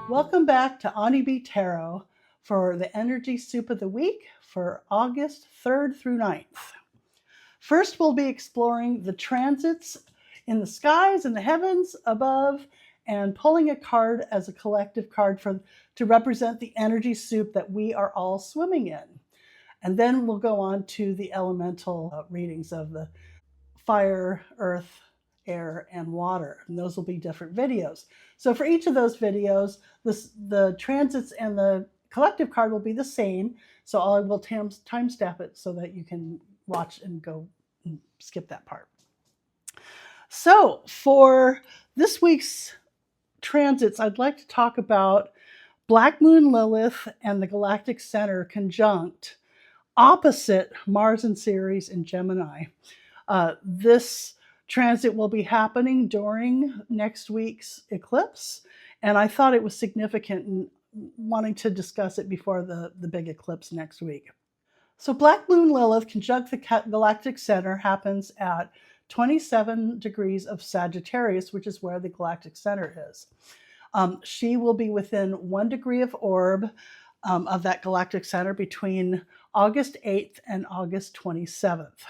Welcome back to Ani Tarot for the Energy Soup of the Week for August 3rd through 9th. First, we'll be exploring the transits in the skies and the heavens above and pulling a card as a collective card to represent the energy soup that we are all swimming in. And then we'll go on to the elemental readings of the fire, earth, air, and water. And those will be different videos. So for each of those videos, the transits and the collective card will be the same. So I will timestamp it so that you can watch and go and skip that part. So for this week's transits, I'd like to talk about Black Moon Lilith and the Galactic Center conjunct opposite Mars and Ceres in Gemini. This transit will be happening during next week's eclipse, and I thought it was significant in wanting to discuss it before the big eclipse next week. So Black Moon Lilith conjunct the Galactic Center happens at 27 degrees of Sagittarius, which is where the Galactic Center is. She will be within 1 degree of orb of that Galactic Center between August 8th and August 27th.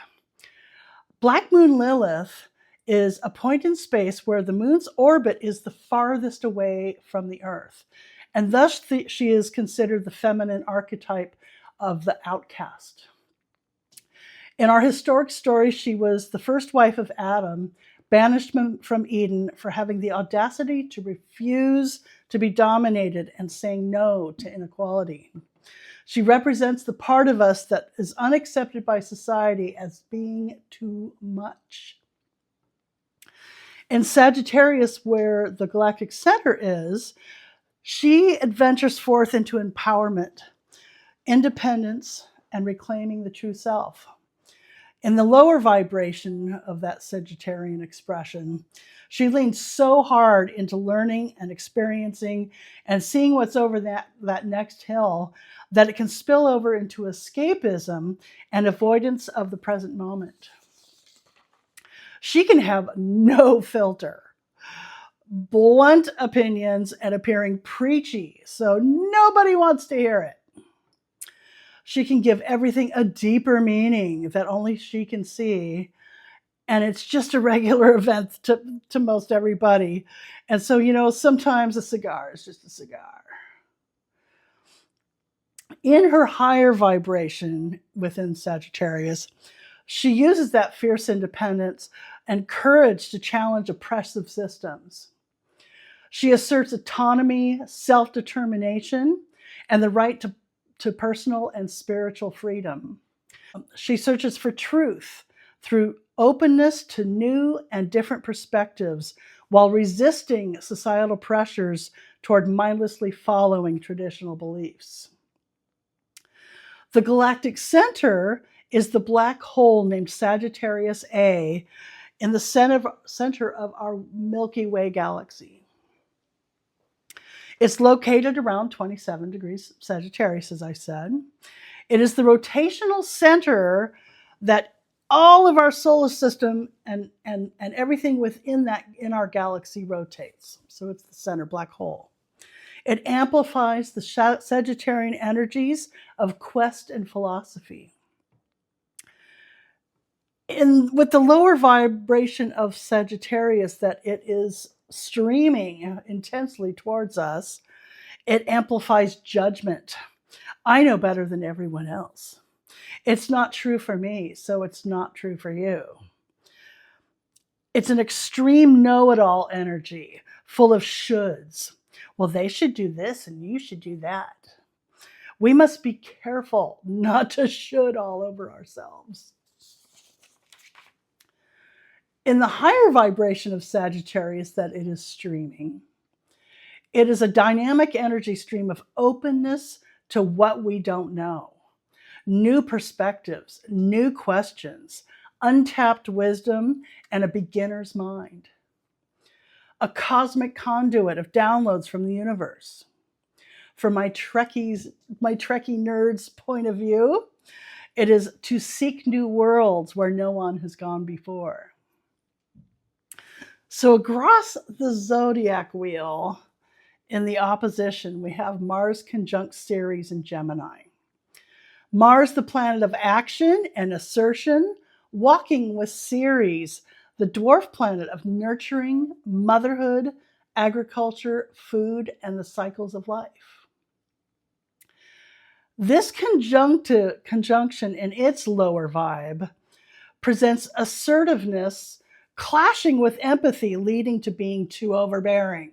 Black Moon Lilith is a point in space where the moon's orbit is the farthest away from the Earth, and thus she is considered the feminine archetype of the outcast. In our historic story, she was the first wife of Adam, banished from Eden for having the audacity to refuse to be dominated and saying no to inequality. She represents the part of us that is unaccepted by society as being too much. In Sagittarius, where the Galactic Center is, she adventures forth into empowerment, independence, and reclaiming the true self. In the lower vibration of that Sagittarian expression, she leans so hard into learning and experiencing and seeing what's over that next hill that it can spill over into escapism and avoidance of the present moment. She can have no filter, blunt opinions, and appearing preachy, so nobody wants to hear it. She can give everything a deeper meaning that only she can see, and it's just a regular event to most everybody. And so, sometimes a cigar is just a cigar. In her higher vibration within Sagittarius, she uses that fierce independence and courage to challenge oppressive systems. She asserts autonomy, self-determination, and the right to personal and spiritual freedom. She searches for truth through openness to new and different perspectives while resisting societal pressures toward mindlessly following traditional beliefs. The Galactic Center is the black hole named Sagittarius A in the center of our Milky Way galaxy. It's located around 27 degrees Sagittarius, as I said. It is the rotational center that all of our solar system and everything within that in our galaxy rotates. So it's the center black hole. It amplifies the Sagittarian energies of quest and philosophy. With the lower vibration of Sagittarius that it is streaming intensely towards us, it amplifies judgment. I know better than everyone else. It's not true for me, so it's not true for you. It's an extreme know-it-all energy, full of shoulds. Well, they should do this and you should do that. We must be careful not to should all over ourselves. In the higher vibration of Sagittarius that it is streaming, it is a dynamic energy stream of openness to what we don't know, new perspectives, new questions, untapped wisdom, and a beginner's mind. A cosmic conduit of downloads from the universe. From my Trekkie nerds' point of view, it is to seek new worlds where no one has gone before. So across the zodiac wheel In the opposition, we have Mars conjunct Ceres in Gemini. Mars, the planet of action and assertion, walking with Ceres, the dwarf planet of nurturing, motherhood, agriculture, food, and the cycles of life. This conjunction in its lower vibe presents assertiveness clashing with empathy, leading to being too overbearing.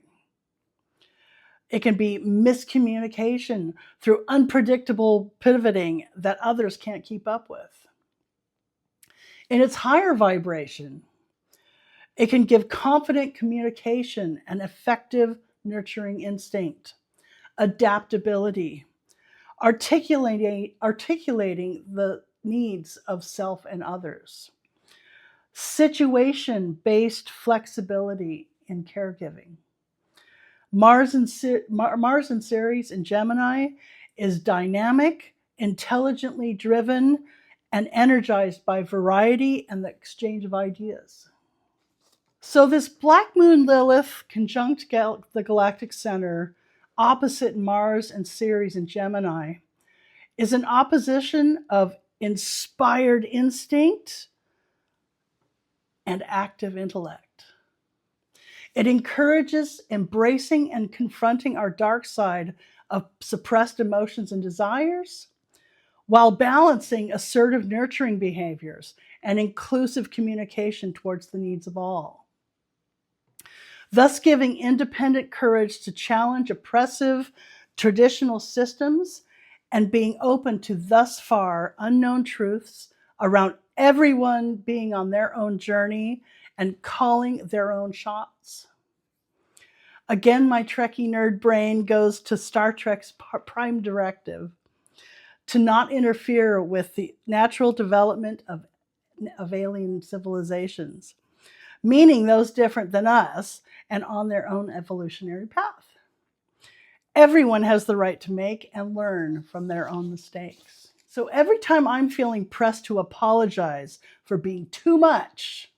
It can be miscommunication through unpredictable pivoting that others can't keep up with. In its higher vibration, it can give confident communication and effective nurturing instinct, adaptability, articulating the needs of self and others, situation-based flexibility in caregiving. Mars and Ceres in Gemini is dynamic, intelligently driven, and energized by variety and the exchange of ideas. So this Black Moon Lilith conjunct the Galactic Center opposite Mars and Ceres in Gemini is an opposition of inspired instinct and active intellect. It encourages embracing and confronting our dark side of suppressed emotions and desires, while balancing assertive nurturing behaviors and inclusive communication towards the needs of all. Thus giving independent courage to challenge oppressive traditional systems and being open to thus far unknown truths around everyone being on their own journey and calling their own shots. Again, my Trekkie nerd brain goes to Star Trek's prime directive to not interfere with the natural development of alien civilizations, meaning those different than us and on their own evolutionary path. Everyone has the right to make and learn from their own mistakes. So every time I'm feeling pressed to apologize for being too much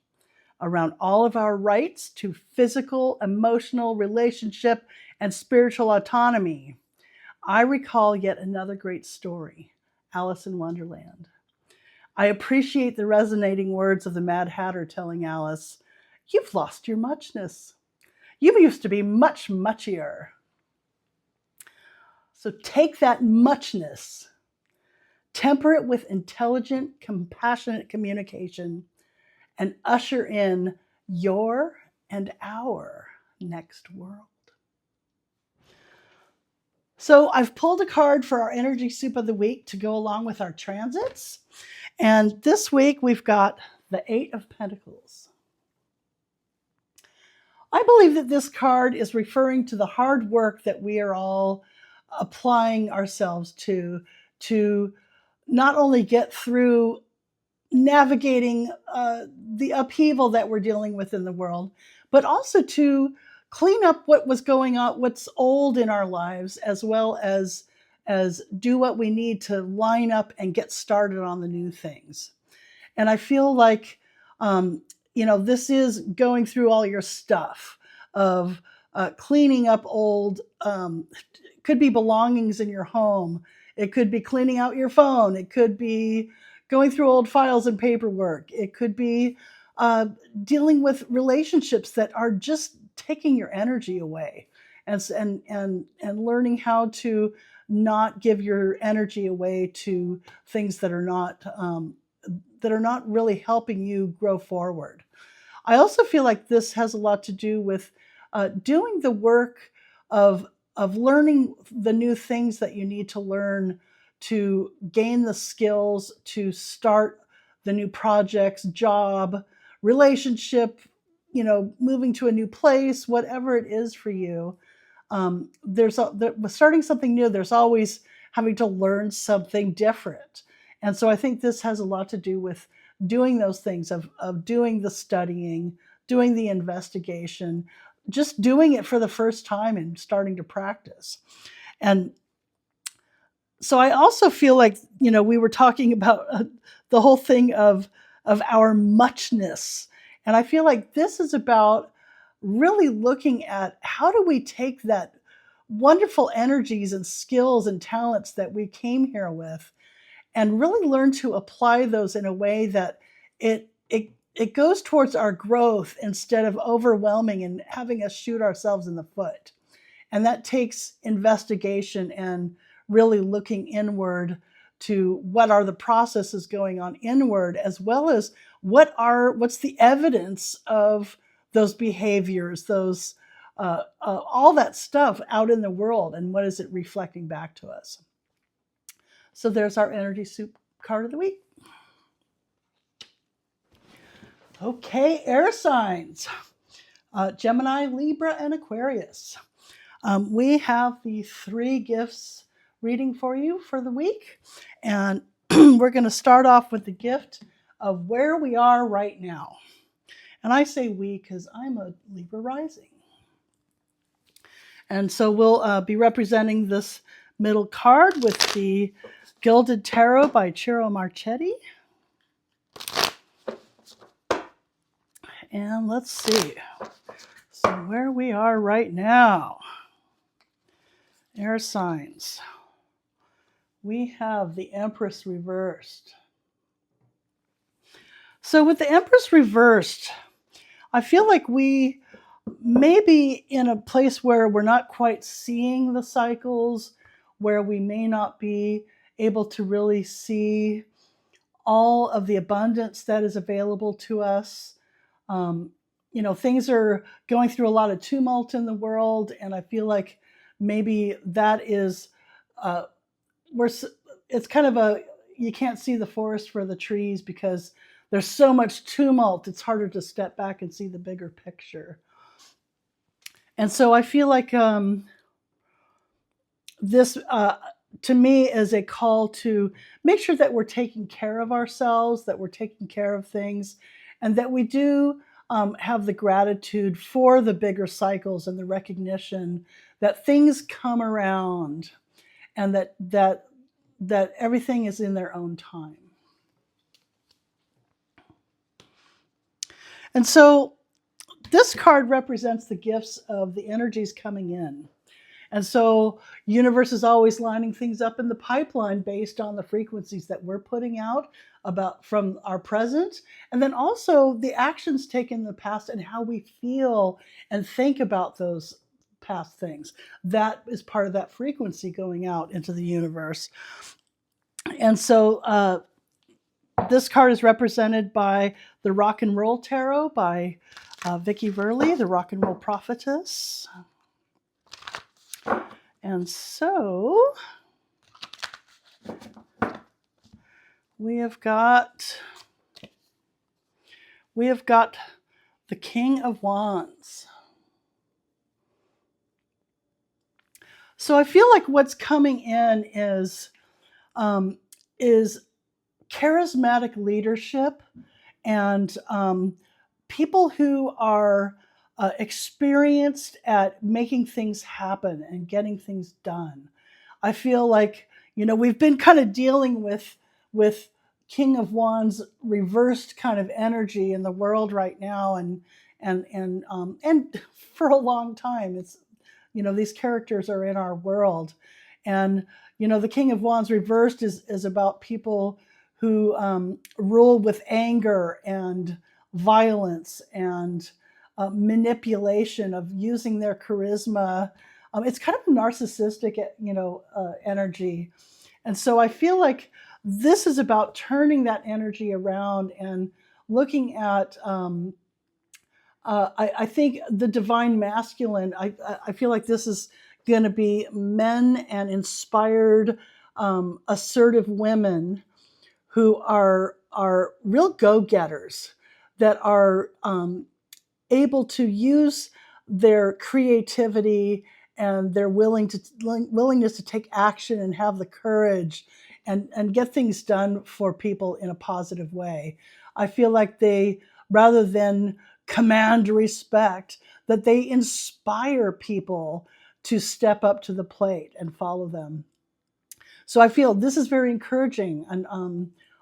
around all of our rights to physical, emotional, relationship, and spiritual autonomy, I recall yet another great story, Alice in Wonderland. I appreciate the resonating words of the Mad Hatter telling Alice, "You've lost your muchness. You used to be much muchier." So take that muchness, temper it with intelligent, compassionate communication, and usher in your and our next world. So I've pulled a card for our energy soup of the week to go along with our transits. And this week we've got the Eight of Pentacles. I believe that this card is referring to the hard work that we are all applying ourselves to not only get through navigating the upheaval that we're dealing with in the world, but also to clean up what was going on, what's old in our lives, as well as do what we need to line up and get started on the new things. And I feel like, this is going through all your stuff of cleaning up old, could be belongings in your home. It could be cleaning out your phone. It could be going through old files and paperwork. It could be dealing with relationships that are just taking your energy away, and learning how to not give your energy away to things that are not really helping you grow forward. I also feel like this has a lot to do with doing the work of learning the new things that you need to learn to gain the skills to start the new projects, job, relationship, moving to a new place, whatever it is for you. Starting something new, there's always having to learn something different. And so I think this has a lot to do with doing those things of doing the studying, doing the investigation, just doing it for the first time and starting to practice. And so I also feel like, we were talking about the whole thing of our muchness. And I feel like this is about really looking at how do we take that wonderful energies and skills and talents that we came here with, and really learn to apply those in a way that it goes towards our growth instead of overwhelming and having us shoot ourselves in the foot. And that takes investigation and really looking inward to what are the processes going on inward, as well as what's the evidence of those behaviors, those all that stuff out in the world, and what is it reflecting back to us. So there's our energy soup card of the week. Okay, air signs. Gemini, Libra, and Aquarius. We have the 3 gifts reading for you for the week. And we're going to start off with the gift of where we are right now. And I say we because I'm a Libra rising. And so we'll be representing this middle card with the Gilded Tarot by Ciro Marchetti. And let's see. So where we are right now. Air signs. We have the Empress reversed. So with the Empress reversed, I feel like we may be in a place where we're not quite seeing the cycles, where we may not be able to really see all of the abundance that is available to us. Things are going through a lot of tumult in the world, and I feel like maybe that is it's kind of you can't see the forest for the trees because there's so much tumult. It's harder to step back and see the bigger picture. And so I feel like this to me is a call to make sure that we're taking care of ourselves, that we're taking care of things, and that we do have the gratitude for the bigger cycles and the recognition that things come around, and that everything is in their own time. And so this card represents the gifts of the energies coming in. And so universe is always lining things up in the pipeline based on the frequencies that we're putting out from our present, and then also the actions taken in the past and how we feel and think about those past things. That is part of that frequency going out into the universe. And so this card is represented by the Rock and Roll Tarot by Vickie, Verlie, the Rock and Roll Prophetess. And so we have got the King of Wands. So I feel like what's coming in is charismatic leadership and people who are experienced at making things happen and getting things done. I feel like, we've been kind of dealing with King of Wands reversed kind of energy in the world right now, and for a long time. It's, these characters are in our world, and the King of Wands reversed is about people who rule with anger and violence and manipulation of using their charisma. It's kind of narcissistic, energy. And so I feel like this is about turning that energy around and looking at, I think the divine masculine, I feel like this is going to be men and inspired, assertive women who are real go-getters, that are able to use their creativity and their willingness to take action and have the courage and get things done for people in a positive way. I feel like they, rather than command respect, that they inspire people to step up to the plate and follow them. So I feel this is very encouraging, and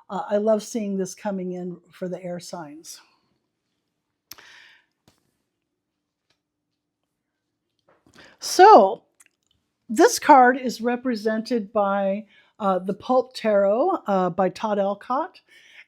I love seeing this coming in for the air signs. So this card is represented by the Pulp Tarot by Todd Alcott.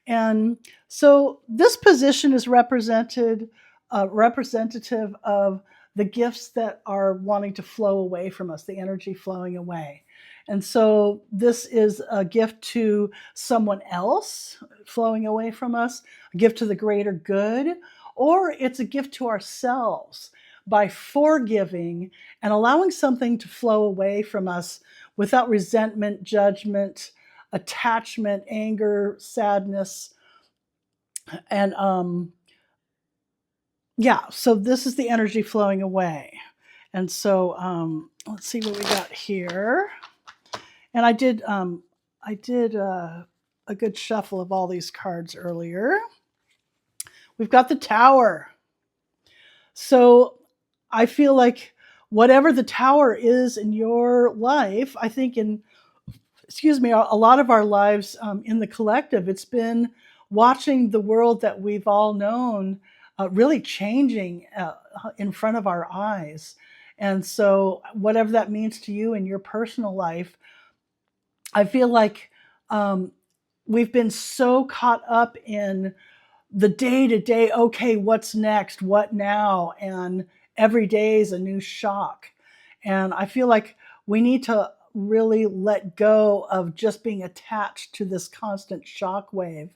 And so this position is representative of the gifts that are wanting to flow away from us, the energy flowing away. And so this is a gift to someone else flowing away from us, a gift to the greater good, or it's a gift to ourselves by forgiving and allowing something to flow away from us without resentment, judgment, attachment, anger, sadness. And so this is the energy flowing away. And so let's see what we got here. And I did a good shuffle of all these cards earlier. We've got the Tower. So I feel like whatever the Tower is in your life, I think a lot of our lives in the collective, it's been watching the world that we've all known really changing in front of our eyes. And so whatever that means to you in your personal life, I feel like we've been so caught up in the day-to-day, okay, what's next, what now? And every day is a new shock. And I feel like we need to really let go of just being attached to this constant shock wave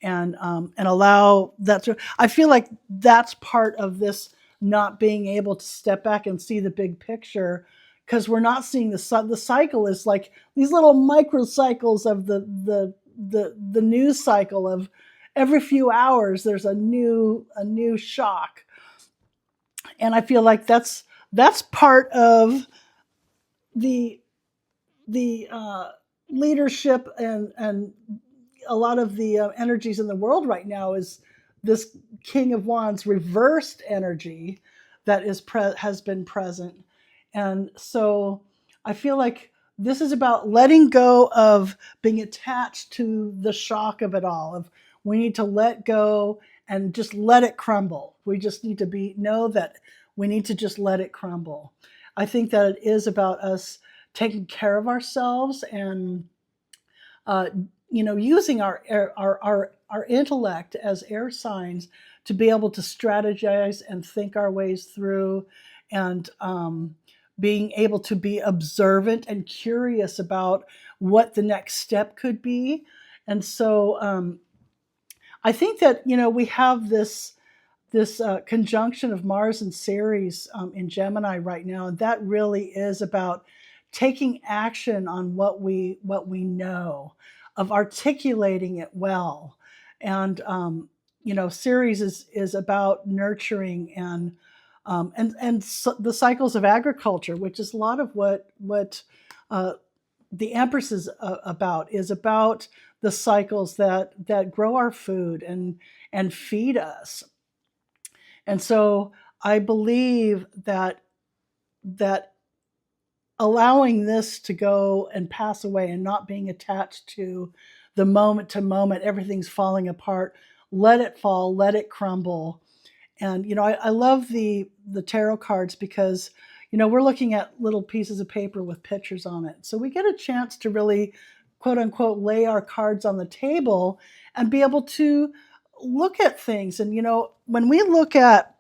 and allow that to, I feel like that's part of this not being able to step back and see the big picture, because we're not seeing the cycle is like these little microcycles of the news cycle of every few hours there's a new shock. And I feel like that's part of the leadership and a lot of the energies in the world right now is this King of Wands reversed energy that has been present. And so I feel like this is about letting go of being attached to the shock of it all. Of we need to let go and just let it crumble. We just need to know that we need to just let it crumble. I think that it is about us taking care of ourselves and using our intellect as air signs to be able to strategize and think our ways through, and being able to be observant and curious about what the next step could be. And so I think that we have this conjunction of Mars and Ceres in Gemini right now, and that really is about taking action on what we know, of articulating it well. And Ceres is about nurturing and the cycles of agriculture, which is a lot of what the Empress is about the cycles that grow our food and feed us. And so I believe that allowing this to go and pass away and not being attached to the moment to moment, everything's falling apart, let it fall, let it crumble. And I love the tarot cards because we're looking at little pieces of paper with pictures on it, so we get a chance to really, quote unquote, lay our cards on the table and be able to look at things. And when we look at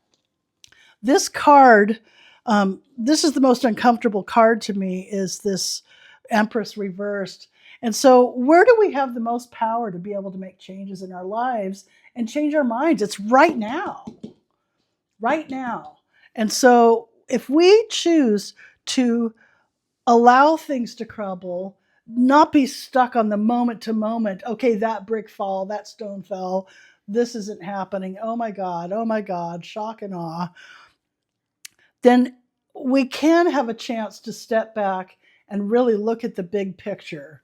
this card, this is the most uncomfortable card to me, is this Empress reversed. And so where do we have the most power to be able to make changes in our lives and change our minds? It's right now. Right now. And so if we choose to allow things to crumble, not be stuck on the moment to moment, okay, that brick fell, that stone fell, this isn't happening, oh my God, shock and awe, then we can have a chance to step back and really look at the big picture,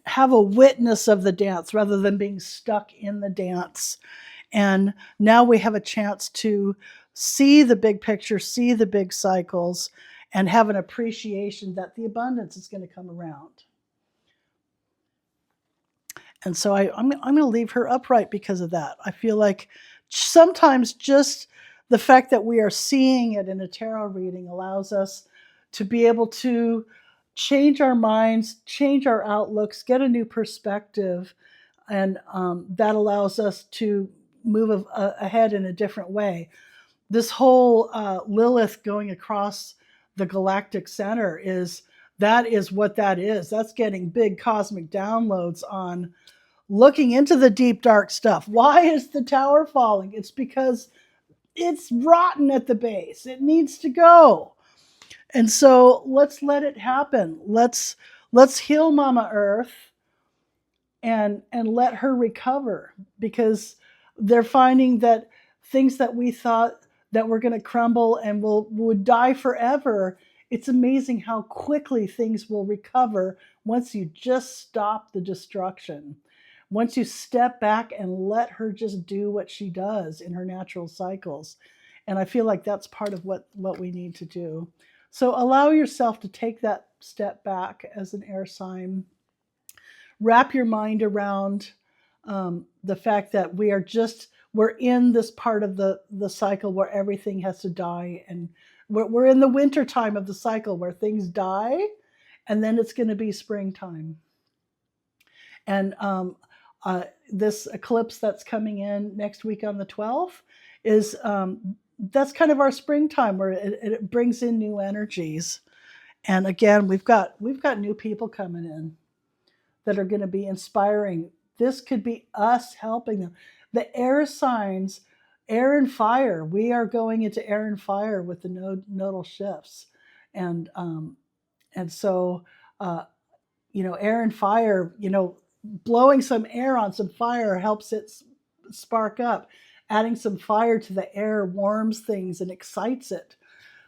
have a witness of the dance rather than being stuck in the dance. And now we have a chance to see the big picture, see the big cycles, and have an appreciation that the abundance is going to come around. And so I'm going to leave her upright because of that. I feel like sometimes just the fact that we are seeing it in a tarot reading allows us to be able to change our minds, change our outlooks, get a new perspective, and that allows us to move ahead in a different way. This whole Lilith going across the galactic center is what that is. That's getting big cosmic downloads on looking into the deep dark stuff. Why is the tower falling? It's because it's rotten at the base. It needs to go. And so let's let it happen. Let's heal Mama Earth and let her recover, because they're finding that things that we thought that were going to crumble and would die forever, it's amazing how quickly things will recover once you just stop the destruction. Once you step back and let her just do what she does in her natural cycles. And I feel like that's part of what we need to do. So allow yourself to take that step back as an air sign. Wrap your mind around the fact that we're in this part of the cycle where everything has to die. And we're in the winter time of the cycle where things die, and then it's going to be springtime. And this eclipse that's coming in next week on the 12th is that's kind of our springtime, where it brings in new energies. And again, we've got new people coming in that are going to be inspiring. This could be us helping them. The air signs, air and fire. We are going into air and fire with the nodal shifts, and so air and fire. Blowing some air on some fire helps it spark up. Adding some fire to the air warms things and excites it.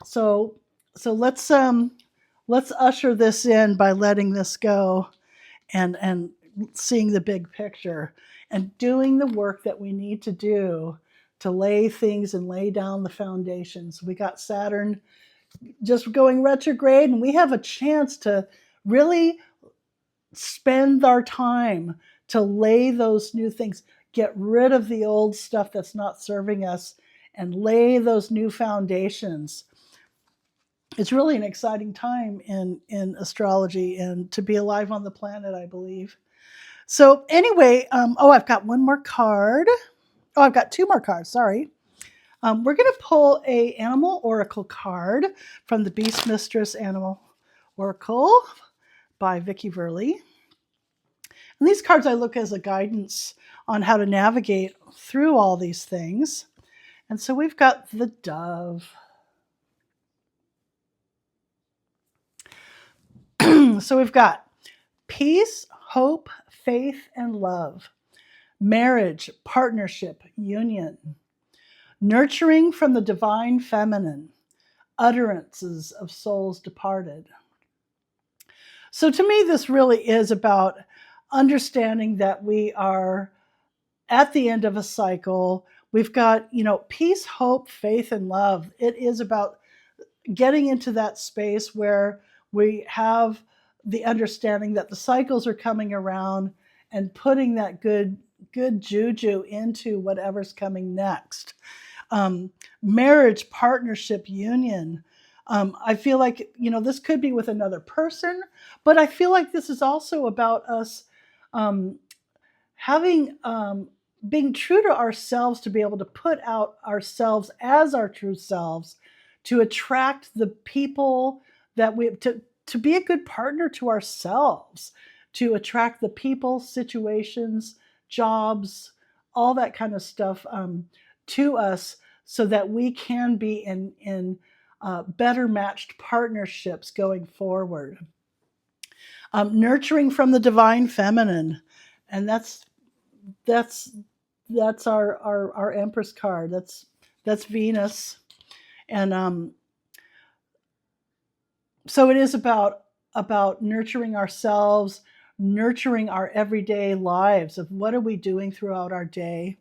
So let's usher this in by letting this go, and seeing the big picture and doing the work that we need to do to lay things and lay down the foundations. We got Saturn just going retrograde, and we have a chance to really spend our time to lay those new things, get rid of the old stuff that's not serving us, and lay those new foundations. It's really an exciting time in astrology and to be alive on the planet, I believe. So anyway, I've got one more card. I've got two more cards, sorry. We're going to pull a animal oracle card from the Beast Mistress Animal Oracle by Vickie Verlie. And these cards I look as a guidance on how to navigate through all these things. And so we've got the dove. So we've got peace, hope, faith, and love. Marriage, partnership, union. Nurturing from the divine feminine. Utterances of souls departed. So to me, this really is about understanding that we are at the end of a cycle. We've got, peace, hope, faith, and love. It is about getting into that space where we have the understanding that the cycles are coming around and putting that good juju into whatever's coming next. Marriage, partnership, union. I feel like, this could be with another person, but I feel like this is also about us being true to ourselves, to be able to put out ourselves as our true selves, to attract the people that to be a good partner to ourselves, to attract the people, situations, jobs, all that kind of stuff to us, so that we can be in better matched partnerships going forward. Nurturing from the divine feminine, and that's our Empress card. That's Venus, and so it is about nurturing ourselves, nurturing our everyday lives of what are we doing throughout our day,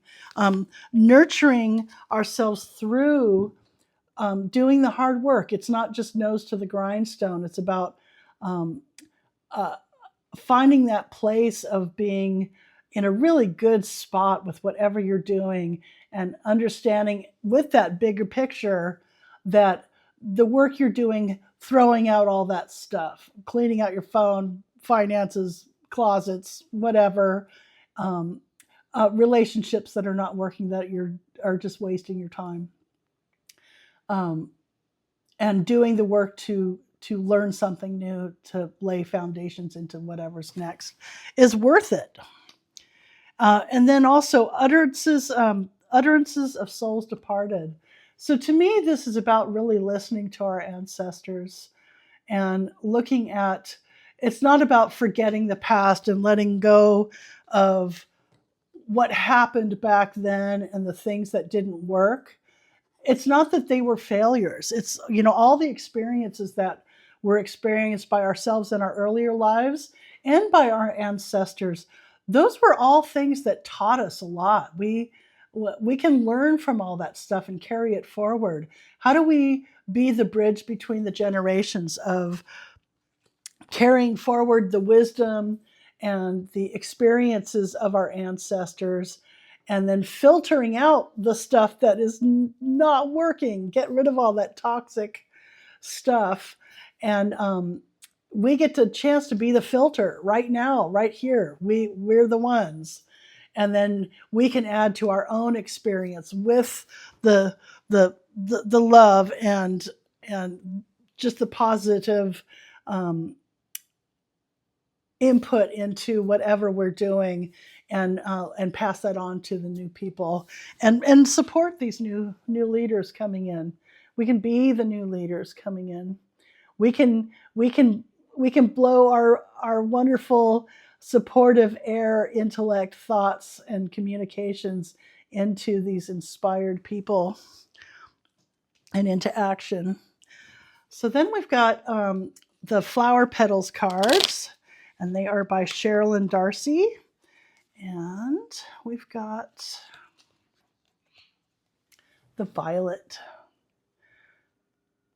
nurturing ourselves through doing the hard work. It's not just nose to the grindstone. It's about finding that place of being in a really good spot with whatever you're doing, and understanding with that bigger picture that the work you're doing throwing out all that stuff, cleaning out your phone, finances, closets, whatever, relationships that are not working, that are just wasting your time, and doing the work to learn something new, to lay foundations into whatever's next, is worth it. And then also utterances of souls departed. So to me, this is about really listening to our ancestors and looking at, it's not about forgetting the past and letting go of what happened back then and the things that didn't work. It's not that they were failures. It's, all the experiences that were experienced by ourselves in our earlier lives and by our ancestors. Those were all things that taught us a lot. We can learn from all that stuff and carry it forward. How do we be the bridge between the generations of carrying forward the wisdom and the experiences of our ancestors, and then filtering out the stuff that is not working, get rid of all that toxic stuff. And we get the chance to be the filter right now, right here. We're the ones. And then we can add to our own experience with the love and just the positive input into whatever we're doing, and pass that on to the new people, and support these new leaders coming in. We can be the new leaders coming in. We can blow our wonderful supportive air, intellect, thoughts, and communications into these inspired people and into action. So then we've got the Flower Petals cards, and they are by Cheralyn Darcey. And we've got the violet.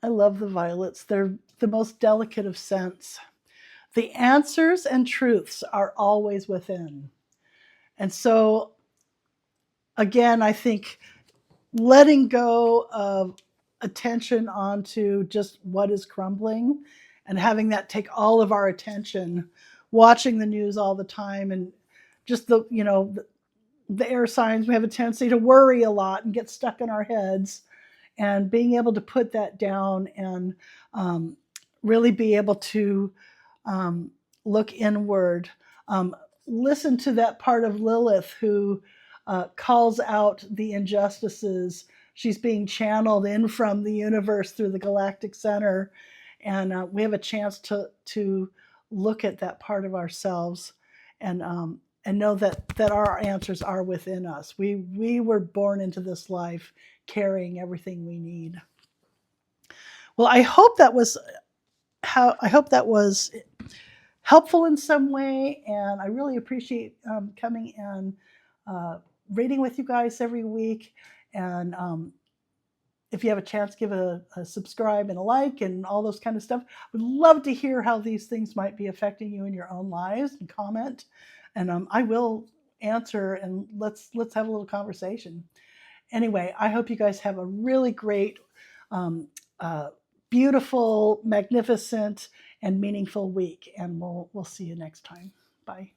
I love the violets. They're the most delicate of scents. The answers and truths are always within. And so, again, I think letting go of attention onto just what is crumbling and having that take all of our attention, watching the news all the time, and just the air signs, we have a tendency to worry a lot and get stuck in our heads, and being able to put that down and really be able to look inward, listen to that part of Lilith who calls out the injustices. She's being channeled in from the universe through the Galactic Center, and we have a chance to look at that part of ourselves and know that our answers are within us. We were born into this life carrying everything we need. Well, I hope that was helpful in some way, and I really appreciate coming and reading with you guys every week. And if you have a chance, give a subscribe and a like and all those kind of stuff. Would love to hear how these things might be affecting you in your own lives, and comment. And I will answer, and let's have a little conversation. Anyway, I hope you guys have a really great, beautiful, magnificent, and meaningful week. And we'll see you next time. Bye.